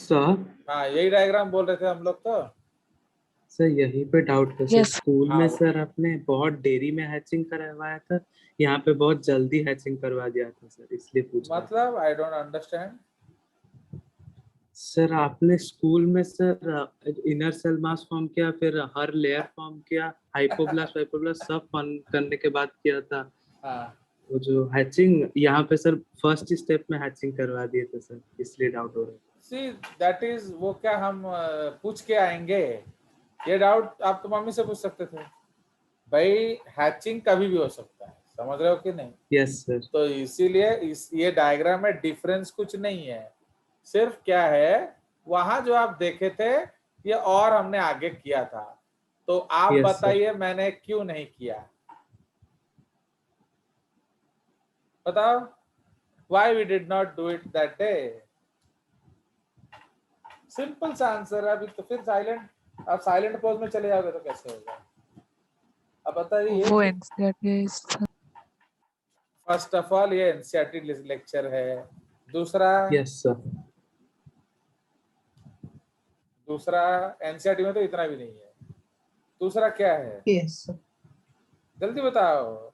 Sir हाँ यही diagram बोल रहे थे हम लोग तो। सर यहीं पे डाउट था सर। यस स्कूल हाँ में सर आपने बहुत देरी में हैचिंग करवाया था, यहाँ पे बहुत जल्दी हैचिंग करवा दिया था सर, इसलिए पूछ रहा था। मतलब आई डोंट अंडरस्टैंड। सर आपने स्कूल में sir inner cell mass form किया, फिर हर लेयर फॉर्म किया, हाइपोब्लास्ट वाइपोब्लास्ट सब फॉर्म करने के बाद किया था। हाँ वो जो हैचिंग यहाँ पे सर फर्स्ट स्टेप में हैचिंग करवा दिए थे सर, इसलिए डाउट हो रहा है। सी दैट इज वो क्या हम पूछ के आएंगे, ये डाउट आप तो मम्मी से पूछ सकते थे। भाई हैचिंग कभी भी हो सकता है, समझ रहे हो कि नहीं? Yes sir. तो इसीलिए ये डायग्राम में डिफरेंस कुछ नहीं है, सिर्फ क्या है वहां जो आप देखे थे ये और हमने आगे किया था, तो आप यस सर। बताइए मैंने क्यों नहीं किया, बताओ why we did not do it that day. Simple सा आंसर है। अभी तो फिर साइलेंट, आप साइलेंट पोज में चले जाओगे तो कैसे होगा? अब बताइए। वो एनसीईआरटी फर्स्ट ऑफ ऑल ये एनसीईआरटी लेक्चर है। दूसरा, यस सर। दूसरा एनसीईआरटी में तो इतना भी नहीं है। दूसरा क्या है, यस सर। जल्दी बताओ।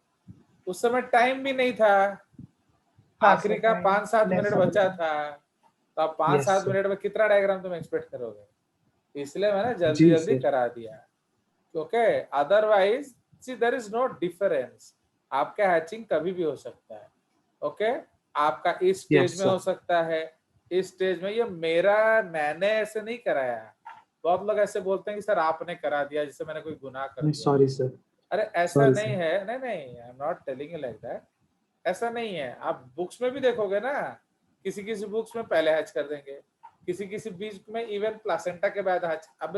उस समय टाइम भी नहीं था, आखिरी का 5-7 मिनट बचा था, तो आप यस 5-7 सर। मिनट में कितना डायग्राम तुम एक्सपेक्ट करोगे? इसलिए मैंने जल्दी जी जल्दी सर। करा दिया। Okay, otherwise see there is no difference. आपका हैचिंग कभी भी हो सकता है। ओके, आपका इस स्टेज यस में हो सर। सकता है, इस स्टेज में। ये मेरा, मैंने ऐसे नहीं कराया। बहुत लोग ऐसे बोलते हैं कि सर आपने करा दिया, जिससे मैंने कोई गुनाह कर दिया। Sorry sir. अरे ऐसा सॉरी नहीं सर। है, नहीं नहीं, I am not telling you like that. ऐसा नहीं है। आप बुक्स में भी देखोगे ना, किसी किसी बुक्स में पहले हैच कर देंगे, किसी किसी बीच में इवन प्लासेंटा के बाद हैच। अब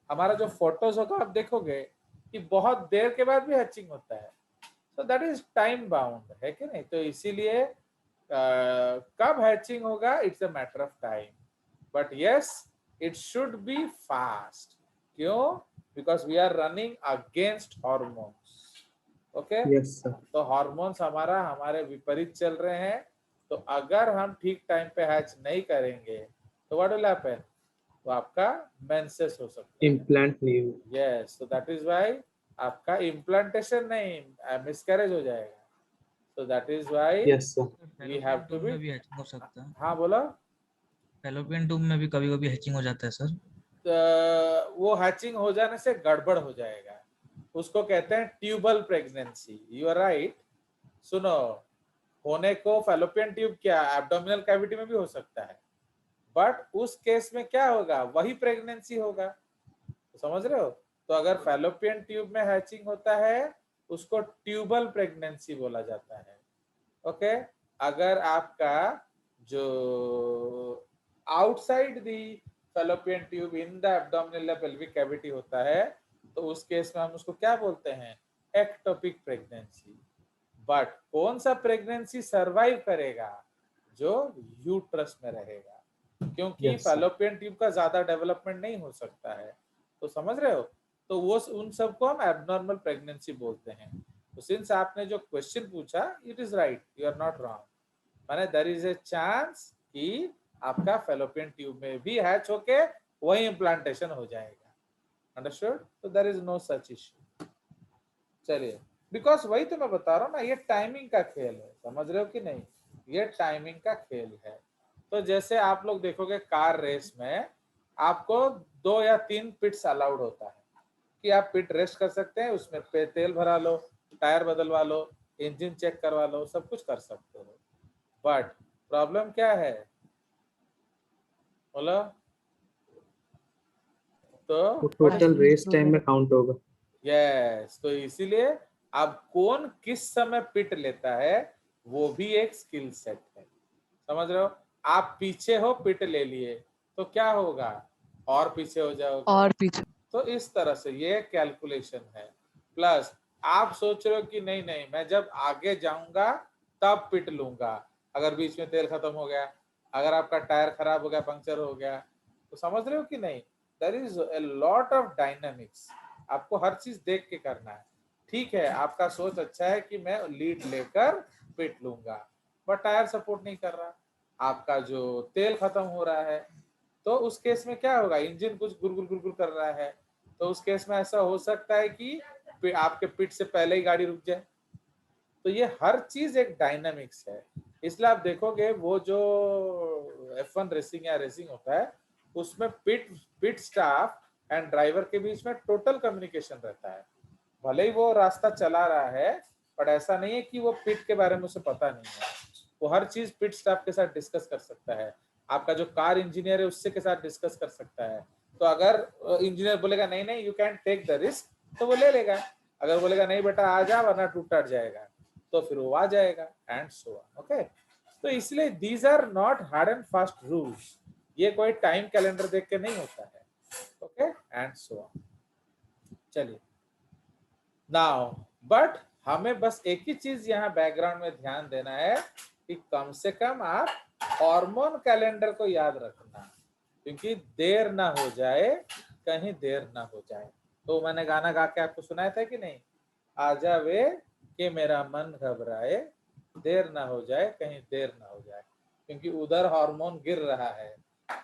हमारा जो फोटोज होगा आप देखोगे कि बहुत देर के बाद भी हैचिंग होता है, तो दैट इज टाइम बाउंड, है कि नहीं? तो इसीलिए कब हैचिंग होगा, it's a matter of time, but yes it should be fast. क्यों? Because we are running against hormones. Okay, yes sir. तो हॉर्मोन्स हमारा हमारे विपरीत चल रहे हैं, तो अगर हम ठीक टाइम पे हैच नहीं करेंगे तो व्हाट विल हैपन? तो आपका मेंसेस हो सकता है। इम्प्लांट नहीं हुआ। यस, तो दैट इज व्हाई आपका इम्प्लांटेशन नहीं, मिसकैरेज हो जाएगा। so that is why yes sir. we have fallopian to tube be। में भी हैचिंग हो सकता है। हाँ बोलो। फैलोपियन ट्यूब में भी कभी कभी हैचिंग हो जाता है सर। वो हैचिंग हो जाने से गड़बड़ हो जाएगा, उसको कहते हैं tubal pregnancy. You are right. सुनो, होने को फैलोपियन ट्यूब क्या एब्डोमिनल कैविटी में भी हो सकता है, बट उस केस में क्या होगा, वही प्रेगनेंसी होगा। तो समझ रहे हो? तो अगर फैलोपियन ट्यूब में हैचिंग होता है उसको ट्यूबल प्रेगनेंसी बोला जाता है। ओके, अगर आपका जो outside the fallopian tube in the abdominal pelvic cavity होता है, तो उस केस में हम उसको क्या बोलते हैं, एक्टोपिक प्रेगनेंसी। बट कौन सा प्रेगनेंसी सरवाइव करेगा? जो यूट्रस में रहेगा, क्योंकि यस सर। फैलोपियन ट्यूब का ज्यादा डेवलपमेंट नहीं हो सकता है। तो समझ रहे हो? तो वो उन सबको हम एबनॉर्मल प्रेगनेंसी बोलते हैं। तो सिंस आपने जो क्वेश्चन पूछा, it is right, you are not wrong. माने देयर इज ए चांस कि आपका फैलोपियन ट्यूब में भी हैच होके वही इम्प्लांटेशन हो जाएगा। अंडरस्टूड? तो there is no such issue. चलिए, बिकॉज वही तो मैं बता रहा हूँ ना, ये टाइमिंग का खेल है, समझ रहे हो कि नहीं? ये टाइमिंग का खेल है। तो जैसे आप लोग देखोगे कार रेस में आपको 2 या 3 पिट्स अलाउड होता है कि आप पिट रेस्ट कर सकते हैं, उसमें पे तेल भरा लो, टायर बदलवा लो, इंजन चेक करवा लो, सब कुछ कर सकते हो। बट प्रॉब्लम क्या है बोलो? तो वो टोटल रेस टाइम में काउंट होगा। यस, तो इसीलिए अब कौन किस समय पिट लेता है वो भी एक स्किल सेट है। समझ रहे हो? आप पीछे हो, पिट ले लिए, तो क्या होगा, और पीछे हो जाओगे। और पीछे तो इस तरह से ये कैलकुलेशन है। प्लस आप सोच रहे हो कि नहीं नहीं मैं जब आगे जाऊंगा तब पिट लूंगा, अगर बीच में तेल खत्म हो गया, अगर आपका टायर खराब हो गया, पंक्चर हो गया, तो समझ रहे हो कि नहीं? There is a lot of dynamics, आपको हर चीज देख के करना है। ठीक है, आपका सोच अच्छा है कि मैं लीड लेकर पिट लूंगा, बट टायर सपोर्ट नहीं कर रहा, आपका जो तेल खत्म हो रहा है, तो उस केस में क्या होगा, इंजन कुछ गुरगुर कर रहा है, तो उस केस में ऐसा हो सकता है कि आपके पिट से पहले ही गाड़ी रुक जाए। तो ये हर चीज एक डायनामिक्स है, इसलिए आप देखोगे वो जो F1 रेसिंग या रेसिंग होता है उसमें पिट स्टाफ एंड ड्राइवर के बीच में टोटल कम्युनिकेशन रहता है। भले ही वो रास्ता चला रहा है, बट ऐसा नहीं है कि वो पिट के बारे में उसे पता नहीं है। वो हर चीज पिट स्टाफ के साथ डिस्कस कर सकता है, आपका जो कार इंजीनियर है उससे के साथ डिस्कस कर सकता है। तो अगर इंजीनियर बोलेगा नहीं नहीं you can take the risk, तो वो ले लेगा। अगर बोलेगा नहीं बेटा आ जा वरना टूट जाएगा, तो फिर वो आ जाएगा, एंड सो ऑन। ओके, तो इसलिए these are not hard and fast rules, ये कोई टाइम कैलेंडर देख के नहीं होता है। Okay, and so on. चलिए नाउ, बट हमें बस एक ही चीज यहाँ बैकग्राउंड में ध्यान देना है कि कम से कम आप हार्मोन कैलेंडर को याद रखना, क्योंकि देर ना हो जाए, कहीं देर ना हो जाए। तो मैंने गाना गा के आपको सुनाया था कि नहीं, आजा वे कि मेरा मन घबराए, देर ना हो जाए, कहीं देर ना हो जाए, क्योंकि उधर हार्मोन गिर रहा है।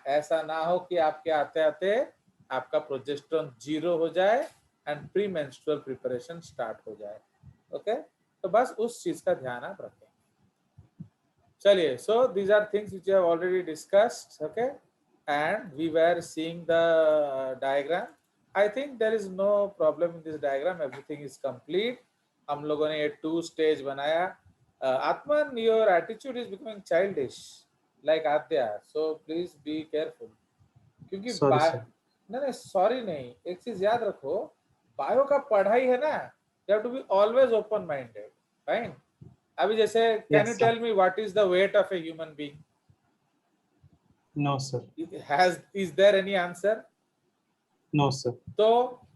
ऐसा ना हो कि आपके आते आते आपका प्रोजेस्टेरोन 0 हो जाए and pre menstrual preparation start हो जाए। ओके, तो बस उस चीज का ध्यान आप रखें। चलिए, so these are things which we have already discussed. Okay, and we were seeing the diagram. I think there is no problem in this diagram, everything is complete. हम लोगों ने ये 2 स्टेज बनाया। Atman, your attitude is becoming childish like Aadya, so please be careful. क्योंकि sorry sir. नहीं sorry नहीं, एक चीज याद रखो, बायो का पढ़ाई है ना, you have to be always open minded. Fine, अभी जैसे can you Yes, sir. Tell me what is the weight of a human being? No, sir. Is there any answer? No, sir. तो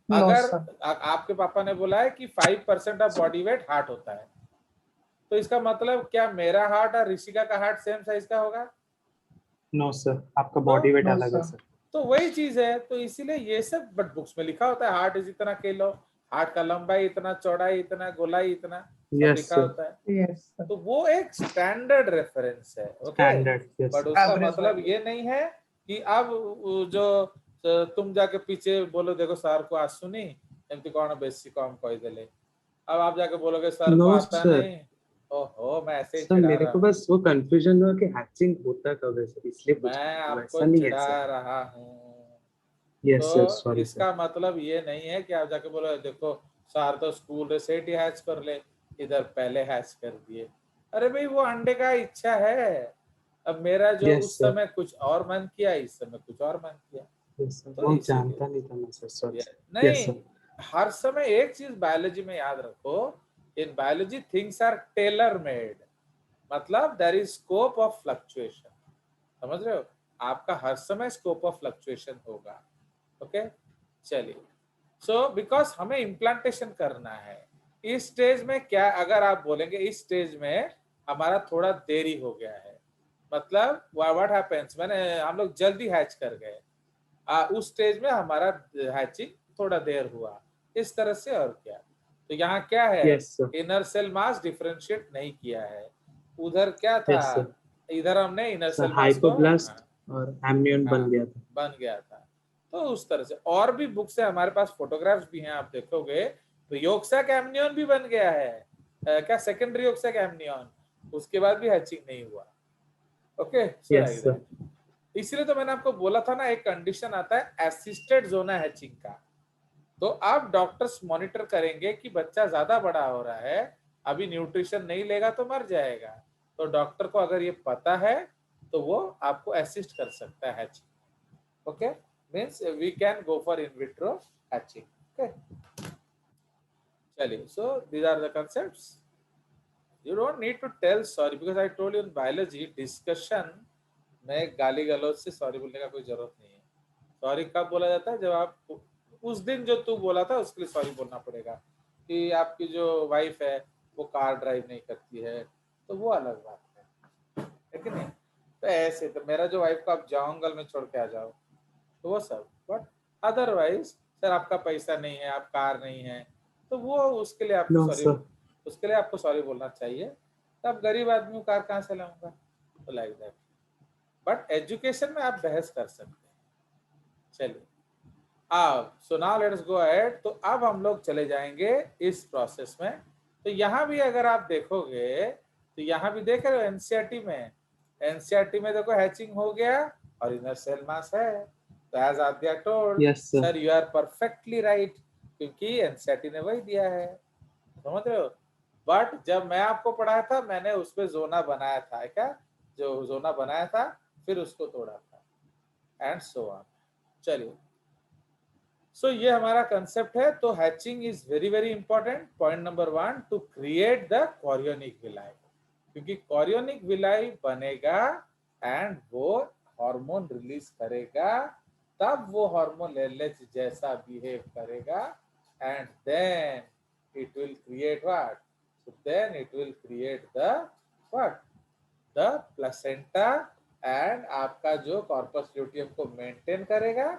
No, अगर sir. आपके पापा ने बोला है कि 5% ऑफ बॉडी वेट हार्ट होता है, तो इसका मतलब क्या मेरा हार्ट और ऋषिका का हार्ट सेम साइज का होगा? No, sir. आपका बॉडी वेट No, अलग है sir. सर। तो वही चीज है, तो इसीलिए ये सब बट बुक्स में लिखा होता है हार्ट इज इतना किलो, हार्ट का लंबाई इतना, चौड़ाई इतना, गोलाई इतना, सब Yes, लिखा sir. होता है। Yes, sir. तो वो एक स्टैंडर्ड रेफरेंस है। Okay, Standard. Yes, but sir. उसका Average मतलब value. ये नहीं है कि अब जो तुम जाके पीछे बोलो देखो सर को आज सुनी एमती कौन बेसी कम कह देले, अब आप जाके बोलोगे सर को No, आता sir. नहीं, ओहो मैं ऐसे ही सर चिढ़ा मेरे रहा को हूँ, बस वो कंफ्यूजन हुआ कि हैचिंग होता कब है सर, इसलिए पूछा मैं था। आपको वैसा नहीं है चिढ़ा सर। रहा हूँ। यस सर, तो सॉरी सर। इसका मतलब ये नहीं है कि आप जाके बोलो देखो सर तो स्कूल रे सेट ही हैच कर ले, इधर पहले हैच कर दिए। अरे भाई वो अंडे का इच्छा है, अब मेरा जो यस उस सर। समय कुछ और मन किया, इस समय कुछ और मन किया, यस सर, तो वो इसीलिए जानता नहीं था मैं सर, सॉरी सर। नहीं, यस सर। हर समय एक चीज बायोलॉजी में याद रखो, in biology things are tailor made, मतलब there is scope of fluctuation, समझ रहे हो, आपका हर समय स्कोप ऑफ फ्लक्चुएशन होगा। ओके, चलिए, सो बिकॉज हमें इम्प्लांटेशन करना है इस स्टेज में, क्या अगर आप बोलेंगे इस स्टेज में हमारा थोड़ा देरी हो गया है, मतलब व्हाट हैपेंस, मैंने हम लोग जल्दी हैच कर गए, उस स्टेज में हमारा हैचिंग थोड़ा देर हुआ, इस तरह से, और क्या। तो यहाँ क्या है, yes sir. Inner cell mass differentiate नहीं किया है, उधर क्या था, यस सर। इधर हमने इनर सर सेल मास को हाइपोब्लास्ट और एमनियन बन गया था। बन गया था। तो उस तरह से और भी बुक्स है हमारे पास, फोटोग्राफ्स भी हैं, आप देखोगे तो योक्सैक एमनियन भी बन गया है, क्या सेकेंडरी योक्सैक एमनियन, उसके बाद भी हैचिंग नहीं हुआ। Okay, so like that. इसलिए तो मैंने आपको बोला था ना, एक कंडीशन आता है असिस्टेड जोना हैचिंग का, तो आप डॉक्टर्स मॉनिटर करेंगे कि बच्चा ज्यादा बड़ा हो रहा है, अभी न्यूट्रिशन नहीं लेगा तो मर जाएगा, तो डॉक्टर को अगर ये पता है तो वो आपको असिस्ट कर सकता है hatching. Okay, means we can go for in vitro hatching. Okay, चलिए, so these are the concepts. You don't need to tell sorry because I told you in biology discussion में गाली गलौज से सॉरी बोलने का कोई जरूरत नहीं है। सॉरी कब बोला जाता है, जब आप उस दिन जो तू बोला था उसके लिए सॉरी बोलना पड़ेगा, कि आपकी जो वाइफ है वो कार ड्राइव नहीं करती है, तो वो अलग बात है कि नहीं। तो ऐसे तो मेरा जो वाइफ को आप जंगल में छोड़ के आ जाओ, तो वो सब, बट अदरवाइज सर आपका पैसा नहीं है, आप कार नहीं है, तो वो उसके लिए आपको नो सॉरी, सर। उसके लिए आपको सॉरी बोलना चाहिए। तब गरीब आदमी कार कहाँ से लाऊंगा, तो लाइक दैट। बट एजुकेशन में आप बहस कर सकते हैं, चलिए अब so now let's go ahead. तो अब हम लोग चले जाएंगे इस प्रोसेस में। तो यहाँ भी अगर आप देखोगे तो यहाँ भी देख रहे हो एनसीईआरटी में देखो हैचिंग हो गया और इनर सेल मास है। तो as Aadya told Yes, sir. Sir you are perfectly right, क्योंकि एनसीईआरटी ने वही दिया है, समझ रहे हो। बट जब मैं आपको पढ़ाया था मैंने उस पर जोना बनाया था, क्या जो जोना बनाया था फिर उसको तोड़ा था एंड सो ऑन। चलिए सो ये हमारा कंसेप्ट है। तो hatching is very very important. Point number 1 to create the chorionic villi, क्योंकि कॉरियोनिक विलाई बनेगा एंड वो हार्मोन रिलीज करेगा, तब वो हार्मोन एलएच जैसा बिहेव करेगा and then it will create what, so then it will create the what, the placenta and आपका जो कॉर्पस ल्यूटियम को मेंटेन करेगा,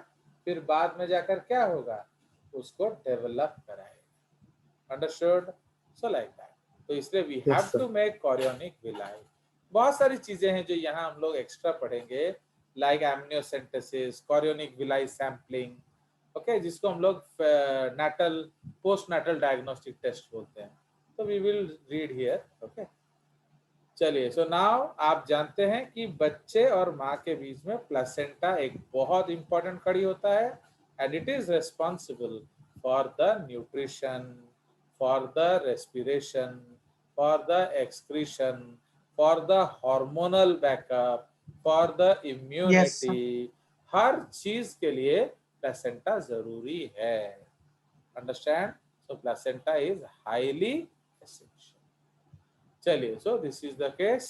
फिर बाद में जाकर क्या होगा, उसको डेवलप कराएगा। अंडरस्टूड? So like that. तो इसलिए we have to make chorionic villi. बहुत सारी चीजें हैं जो यहाँ हम लोग एक्स्ट्रा पढ़ेंगे, like amniocentesis, chorionic villi sampling, okay, जिसको हम लोग natal postnatal diagnostic test बोलते हैं। तो we will read here, okay. चलिए सो नाउ आप जानते हैं कि बच्चे और माँ के बीच में प्लेसेंटा एक बहुत इंपॉर्टेंट कड़ी होता है and it is responsible for the nutrition, for the respiration, for the excretion, for the hormonal backup, for the immunity. हर चीज के लिए प्लेसेंटा जरूरी है। Understand? So placenta is highly essential. चलिए so this is the case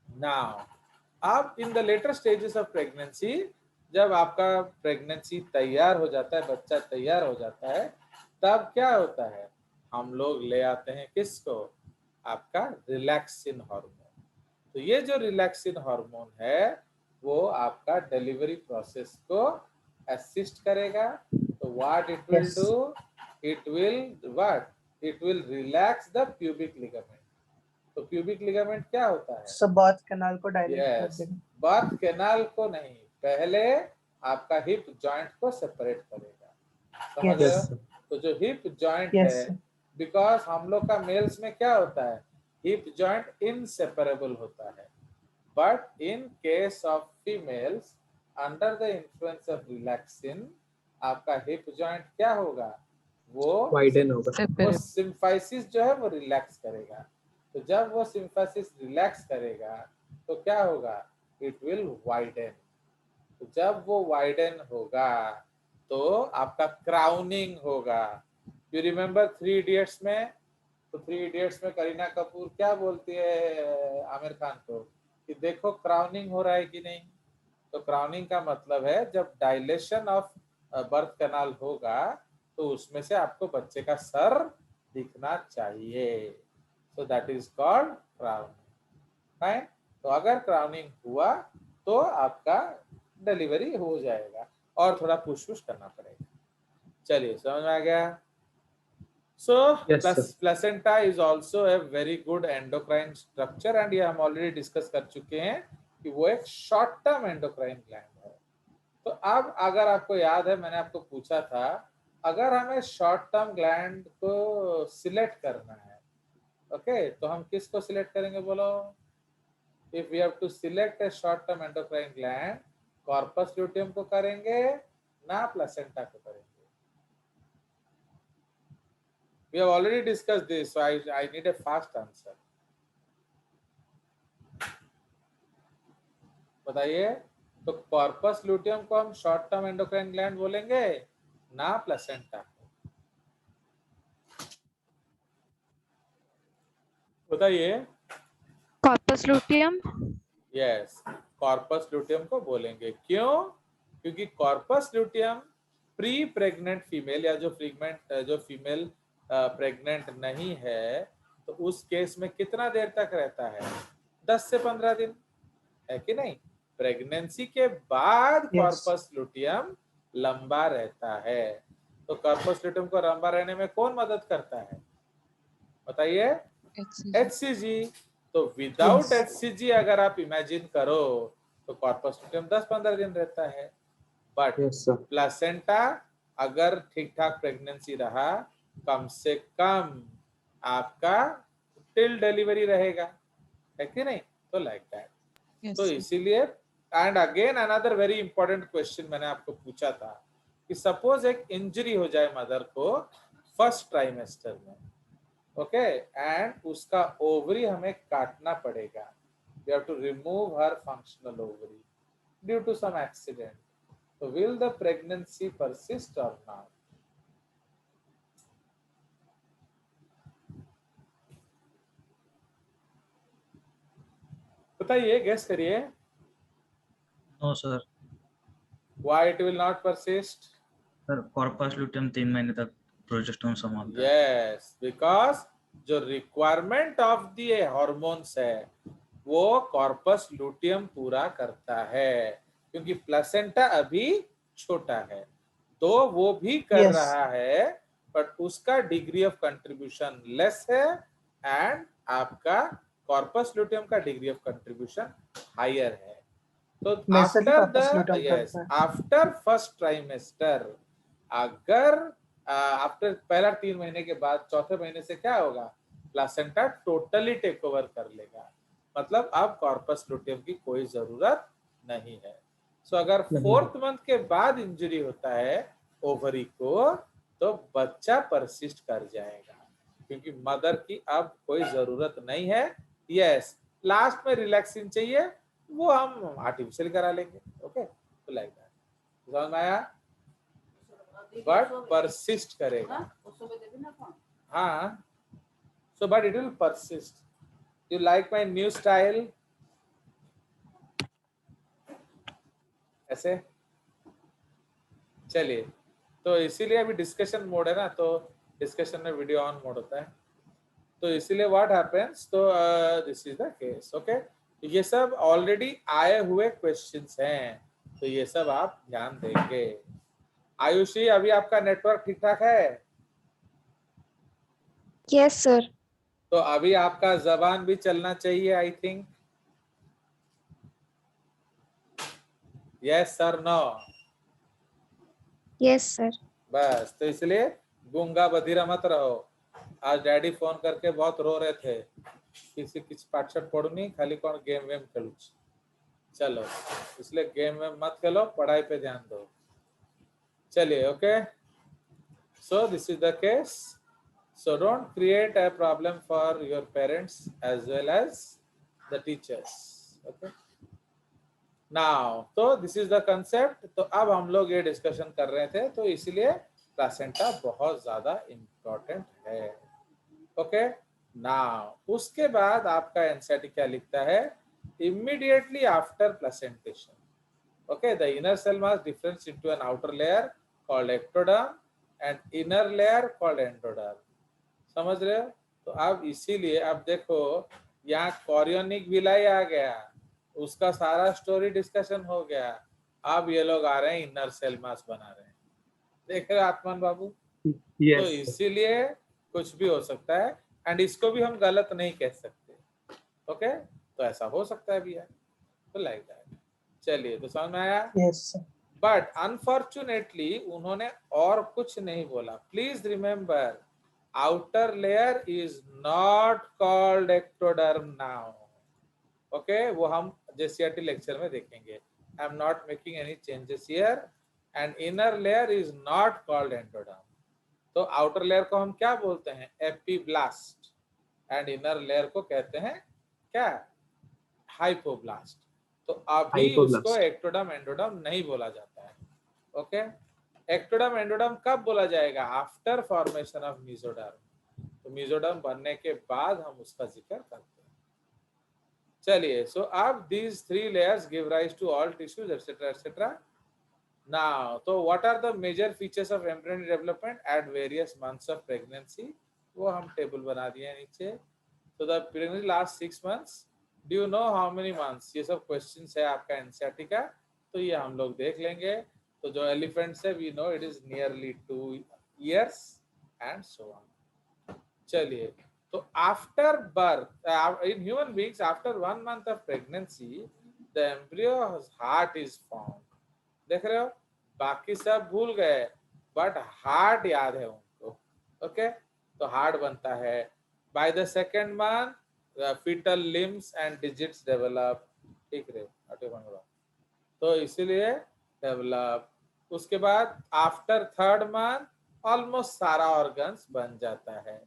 now. अब in the later stages of pregnancy, जब आपका प्रेगनेंसी तैयार हो जाता है, बच्चा तैयार हो जाता है, तब क्या होता है, हम लोग ले आते हैं किसको, आपका रिलैक्सिन हार्मोन। तो ये जो रिलैक्सिन हार्मोन है वो आपका डिलीवरी प्रोसेस को असिस्ट करेगा। तो what it will do, it will what, it will relax the pubic ligament. तो प्यूबिक लिगामेंट क्या होता है, सब बर्थ कैनाल को डायलेट कर यस, देगा। बर्थ कैनाल को नहीं, पहले आपका हिप जॉइंट को सेपरेट करेगा, समझ रहे हो। तो जो हिप जॉइंट है, बिकॉज हम लोग का मेल्स में क्या होता है, हिप जॉइंट इनसेपरेबल होता है, but in case of females under the influence of relaxin आपका हिप जॉइंट क्या होगा, वो वाइडन होगा, वो सिम्फाइसिस जो है वो रिलैक्स करेगा। तो जब वो सिम्फाइसिस रिलैक्स करेगा तो क्या होगा, इट विल वाइडन। तो जब वो वाइडन होगा तो आपका क्राउनिंग होगा। यू रिमेम्बर 3 इडियट्स में, तो 3 इडियट्स में करीना कपूर क्या बोलती है आमिर खान को कि देखो क्राउनिंग हो रहा है कि नहीं। तो क्राउनिंग का मतलब है जब डायलेशन ऑफ बर्थ कैनाल होगा तो उसमें से आपको बच्चे का सर दिखना चाहिए। So that is called crowning, right? तो अगर क्राउनिंग हुआ तो आपका डिलीवरी हो जाएगा और थोड़ा पुश पुश करना पड़ेगा। चलिए समझ में आ गया। So placenta is also a very good endocrine structure and ये हम ऑलरेडी डिस्कस कर चुके हैं कि वो एक शॉर्ट टर्म एंडोक्राइन ग्लैंड है। तो अब अगर आपको याद है मैंने आपको पूछा था, अगर हमें शॉर्ट टर्म ग्लैंड को सिलेक्ट करना है, ओके, तो हम किसको सिलेक्ट करेंगे बोलो। If we have to select a short term endocrine gland, corpus luteum को करेंगे ना प्लेसेंटा को करेंगे। We have already discussed this, so I need a fast answer. बताइए, तो कॉर्पस ल्यूटियम को हम शॉर्ट टर्म एंडोक्राइन ग्लैंड बोलेंगे ना प्लेसेंटा? बताइए। Corpus luteum, yes, corpus luteum को बोलेंगे। क्यों? क्योंकि corpus luteum pre pregnant female या जो फीमेल प्रेग्नेंट नहीं है तो उस केस में कितना देर तक रहता है, 10 से 15 दिन, है कि नहीं। प्रेगनेंसी के बाद कॉर्पस ल्यूटियम लंबा रहता है। तो कॉर्पस ल्यूटियम को लंबा रहने में कौन मदद करता है बताइए? HCG। तो विदाउट HCG अगर आप इमेजिन करो तो कॉर्पस ल्यूटियम 10-15 दिन रहता है। But Yes, sir. प्लासेंटा अगर ठीक ठाक प्रेगनेंसी रहा, कम से कम आपका टिल डिलीवरी रहेगा, है कि नहीं? तो लाइक दैट। Yes, तो sir. इसीलिए and again another very important question मैंने आपको पूछा था कि सपोज एक इंजरी हो जाए मदर को फर्स्ट ट्राइमेस्टर में, ओके, एंड उसका ओवरी हमें काटना पड़ेगा, we have to remove her functional ovary due to some accident, तो विल द प्रेगनेंसी परसिस्ट और नॉट? बताइए, गेस करिए। No sir. Why it will not persist? Sir corpus luteum 3 महीने तक प्रोजेस्टेरोन संभालता है। यस, बिकॉज जो रिक्वायरमेंट ऑफ द हार्मोन्स है वो कॉर्पस लुटियम पूरा करता है, क्योंकि प्लेसेंटा अभी छोटा है तो वो भी कर Yes. रहा है, बट उसका डिग्री ऑफ कंट्रीब्यूशन लेस है एंड आपका कॉर्पस लुटियम का डिग्री ऑफ कंट्रीब्यूशन हायर है। तो मेसर भी after corpus luteum the yes करता है। आफ्टर फर्स्ट ट्राइमेस्टर, अगर आफ्टर पहला 3 महीने के बाद चौथे महीने से क्या होगा, प्लासेंटा टोटली टेक ओवर कर लेगा, मतलब अब कॉर्पस लुटियम की कोई जरूरत नहीं है। सो अगर फोर्थ मंथ के बाद इंजरी होता है ओवरी को तो बच्चा परसिस्ट कर जाएगा, क्योंकि मदर की अब कोई जरूरत नहीं है। यस, लास्ट में रिलैक्सिंग चाहिए वो हम आर्टिफिशियल करा लेंगे, ओके, तो लाइक दैट, समझ में आया? बट परसिस्ट करेगा, हाँ, so but it will persist. You like my new style? ऐसे चलिए, तो इसीलिए अभी डिस्कशन मोड है ना, तो डिस्कशन में वीडियो ऑन मोड होता है, तो इसीलिए व्हाट हैपेंस, तो this is the case, okay. ये सब ऑलरेडी आए हुए क्वेश्चंस हैं, तो ये सब आप ध्यान देंगे। आयुषी, अभी आपका नेटवर्क ठीक ठाक है? Yes, sir. तो अभी आपका जबान भी चलना चाहिए, I think. Yes sir, no? Yes, sir. बस, तो इसलिए गूंगा बधिरा मत रहो। आज डैडी फोन करके बहुत रो रहे थे, किसी पाठशाठ पढ़ूनी, खाली कौन गेम वेम खेलू। चलो, इसलिए गेम वेम मत खेलो, पढ़ाई पे ध्यान दो। चलिए, okay, so this is the case, so don't create a problem for your parents as well as the teachers, okay? Now, तो this is the concept। तो अब हम लोग ये डिस्कशन कर रहे थे, तो इसलिए प्लासेंटा बहुत ज्यादा इम्पोर्टेंट है, ओके। नाउ उसके बाद आपका एनसीईआरटी क्या लिखता है, immediately after placentation, okay, the inner cell mass difference into an outer layer called ectoderm and inner layer called endoderm, समझ रहे हो? तो अब इसीलिए अब देखो यहाँ कॉरियोनिक विलाई आ गया, उसका सारा स्टोरी डिस्कशन हो गया, अब ये लोग आ रहे हैं इनर सेल मास बना रहे हैं, देख रहे हो आत्मान बाबू? Yes, तो sir. इसीलिए कुछ भी हो सकता है, एंड इसको भी हम गलत नहीं कह सकते, ओके, तो ऐसा हो सकता है भी है, तो लाइक दैट। चलिए, तो समझ में आया? Yes, sir. बट अनफॉर्चुनेटली उन्होंने और कुछ नहीं बोला। Please remember, outer layer is not called ectoderm now, okay, वो हम JCRT लेक्चर में देखेंगे। I am not making any changes here, and inner layer is not called endoderm। तो outer layer को हम क्या बोलते हैं, एपिब्लास्ट, एंड inner layer को कहते हैं क्या, हाइपोब्लास्ट। तो अभी Hypoblast. उसको एक्टोडर्म एंडोडर्म नहीं बोला जाता है, ओके। एक्टोडर्म एंडोडर्म कब बोला जाएगा, आफ्टर फॉर्मेशन ऑफ मेसोडर्म, तो मेसोडर्म बनने के बाद हम उसका जिक्र करते हैं। चलिए, सो अब these 3 layers give rise to all tissues etc etc। now तो what are the major features of embryonic development at various months of pregnancy, वो हम टेबल बना दिए हैं नीचे। तो the pregnancy lasts 6 months, do you know how many months, ये सब क्वेश्चंस है आपका एनसीईआरटी का, तो ये हम लोग देख लेंगे। तो जो एलिफेंट्स है, we know it is nearly 2 years and so on. चलिए, तो after birth in human beings, after 1 month of pregnancy, the embryo's heart is formed, देख रहे हो, बाकी सब भूल गए, बट हार्ट याद है उनको। ओके, तो हार्ट बनता है। By the second month foetal limbs and digits develop. ठीक रे, तो इसीलिए डेवलप। उसके बाद आफ्टर थर्ड मंथ ऑलमोस्ट सारा ऑर्गन्स बन जाता है।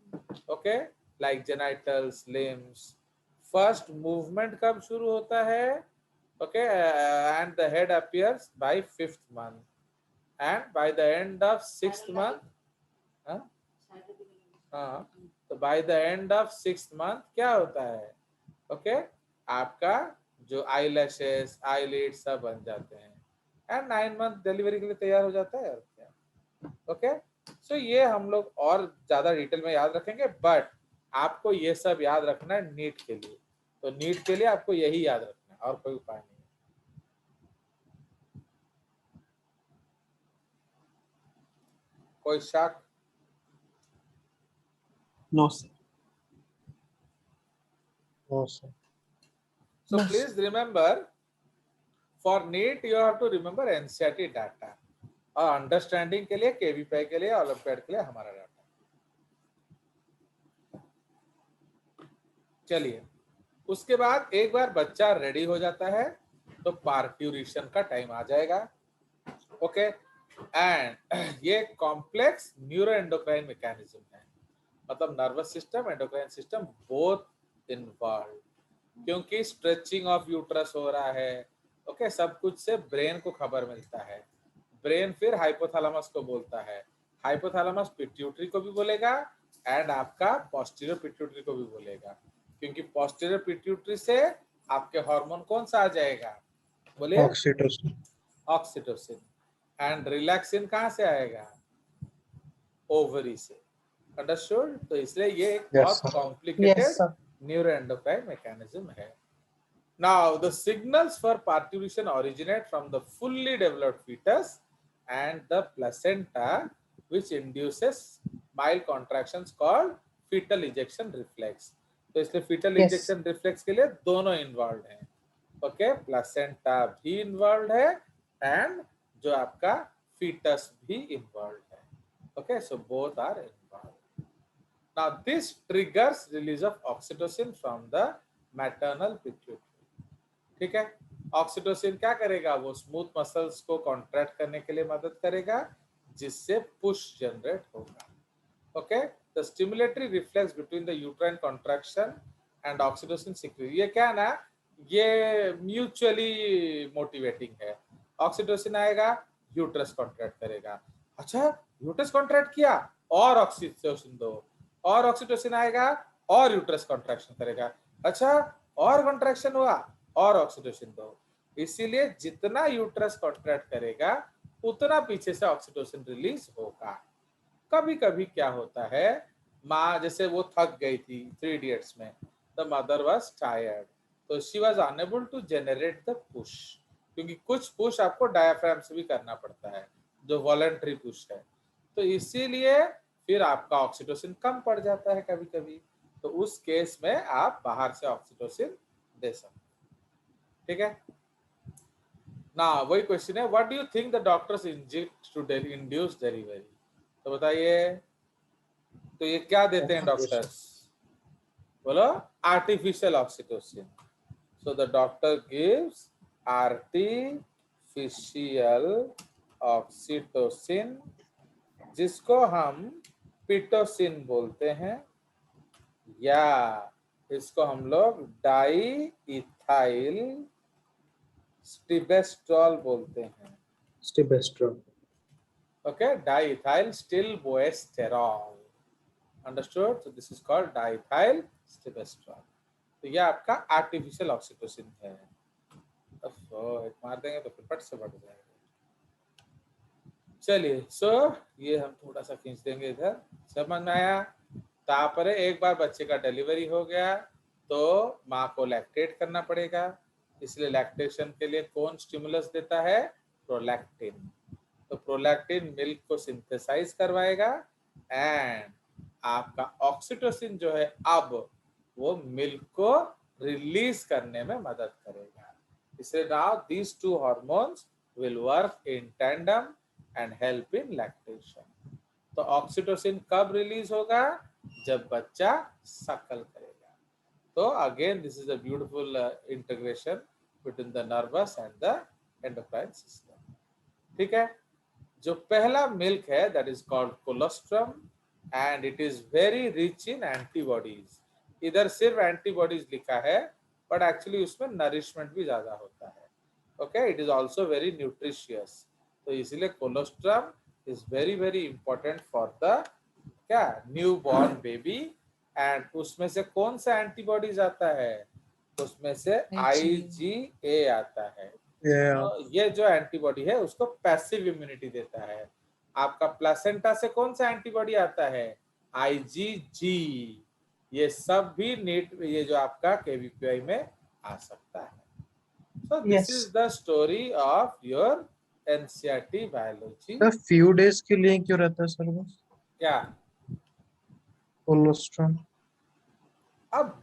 Okay, like genitals, limbs. First movement कब शुरू होता है? Okay, and the head appears by 5th month, and by the end of 6th month, हाँ, तो by the end of 6th month क्या होता है? ओके, आपका जो आई लैशेस, आई लिड सब बन जाते हैं, एंड 9 मंथ डिलीवरी के लिए तैयार हो जाता है। और क्या? ओके, सो ये हम लोग और ज्यादा डिटेल में याद रखेंगे, बट आपको ये सब याद रखना है नीट के लिए। तो नीट के लिए आपको यही याद रखना है, और कोई उपाय नहीं। कोई शक? No, sir. No, sir. So Yes. please remember, for NEET you have to remember NCERT data, और अंडरस्टैंडिंग के लिए KVPI के लिए, ओलंपियाड के लिए हमारा डाटा। चलिए, उसके बाद एक बार बच्चा रेडी हो जाता है तो पार्ट्यूरेशन का टाइम आ जाएगा। ओके, एंड ये कॉम्प्लेक्स न्यूरो एंडोक्राइन मैकेनिज्म है, मतलब nervous system, endocrine system both involve, क्योंकि स्ट्रेचिंग ऑफ यूट्रस हो रहा है। ओके, सब कुछ से ब्रेन को खबर मिलता है, ब्रेन फिर हाइपोथैलेमस को बोलता है, हाइपोथैलेमस पिट्यूटरी को भी बोलेगा, एंड आपका पोस्टीरियर पिट्यूटरी को भी बोलेगा, क्योंकि पोस्टीरियर पिट्यूटरी से आपके हार्मोन कौन सा आ जाएगा? बोलिए, Oxytocin. ऑक्सीटोसिन। एंड रिलैक्सिन कहाँ से आएगा? ओवरी से। अंडरस्टूड? तो इसलिए ये एक Yes, बहुत sir. Complicated Yes, sir. neuroendocrine mechanism है। Now the signals for parturition originate from the fully developed fetus and the placenta, which induces mild contractions called fetal ejection reflex. तो इसलिए fetal Yes. ejection reflex के लिए दोनों involved हैं। Okay, placenta भी involved है, and जो आपका fetus भी involved है। Okay, so both are involved. Now this triggers release of oxytocin from the maternal pituitary. ठीक है, ऑक्सीटोसिन क्या करेगा? वो स्मूथ मसल्स को कॉन्ट्रैक्ट करने के लिए मदद करेगा, जिससे पुश जनरेट होगा। Okay, the stimulatory reflex between the uterine contraction and oxytocin secretion, ये क्या ना, ये म्यूचुअली मोटिवेटिंग है। ऑक्सीटोसिन आएगा, यूट्रस कॉन्ट्रैक्ट करेगा। अच्छा, यूट्रस कॉन्ट्रैक्ट किया, और ऑक्सीटोसिन दो, और ऑक्सीटोसिन आएगा और यूट्रस कॉन्ट्रैक्शन करेगा। अच्छा, और कॉन्ट्रैक्शन हुआ और ऑक्सीटोसिन दो। इसीलिए जितना यूट्रस कॉन्ट्रैक्ट करेगा उतना पीछे से ऑक्सीटोसिन रिलीज होगा। कभी कभी क्या होता है, माँ जैसे वो थक गई थी 3 इडियट्स में, द मदर वाज टायर्ड, तो she was unable to generate the push, क्योंकि कुछ पुश आपको डायाफ्राम से भी करना पड़ता है, जो वॉलंटरी पुश है। तो इसीलिए फिर आपका ऑक्सीटोसिन कम पड़ जाता है कभी कभी, तो उस केस में आप बाहर से ऑक्सीटोसिन दे सकते हैं। ठीक है ना, वही क्वेश्चन है, what do you think the doctors inject to induce delivery? तो बताइए, तो ये क्या देते हैं डॉक्टर्स? बोलो, artificial oxytocin. So the doctor gives artificial oxytocin, जिसको हम पिटोसिन बोलते हैं, या इसको हम लोग डाई इथाइल स्टिबेस्ट्रॉल बोलते हैं। Stibestrol. Okay, diethyl stilbestrol. Understood? So this is called diethyl stibestrol. तो ये आपका आर्टिफिशियल ऑक्सीटोसिन है। एक मार देंगे तो फिर पट से बढ़ जाएगा। चलिए, सो ये हम थोड़ा सा खींच देंगे इधर, समझ में आया? तापरे एक बार बच्चे का डिलीवरी हो गया तो माँ को लैक्टेट करना पड़ेगा, इसलिए लैक्टेशन के लिए कौन स्टिमुलस देता है? प्रोलैक्टिन। तो प्रोलैक्टिन मिल्क को सिंथेसाइज करवाएगा, एंड आपका ऑक्सीटोसिन जो है अब वो मिल्क को रिलीज करने में मदद करेगा। इसलिए now these two hormones will work in tandem and help in lactation. तो ऑक्सीटोसिन कब रिलीज होगा? जब बच्चा सकल करेगा. तो again this is a beautiful integration between the nervous and the endocrine system. ठीक है. जो पहला मिल्क है that is called colostrum and it is very rich in antibodies. इधर सिर्फ एंटीबॉडीज लिखा है बट एक्चुअली उसमें नरिशमेंट भी ज्यादा होता है. Okay, it is also very nutritious. तो इसलिए colostrum is very very important for the क्या न्यू बॉर्न बेबी. एंड उसमें से कौन सा एंटीबॉडीज आता है? उसमें से IgA आता है. तो ये जो एंटीबॉडी है उसको पैसिव इम्यूनिटी देता है. आपका प्लेसेंटा से कौन सा एंटीबॉडी आता है? IgG. ये सब भी नीट ये जो आपका KVQI में आ सकता है. So this is the story of your NCERT biology. Sir few days के लिए क्यों रहता है सर बस? क्या कोलोस्ट्रम अब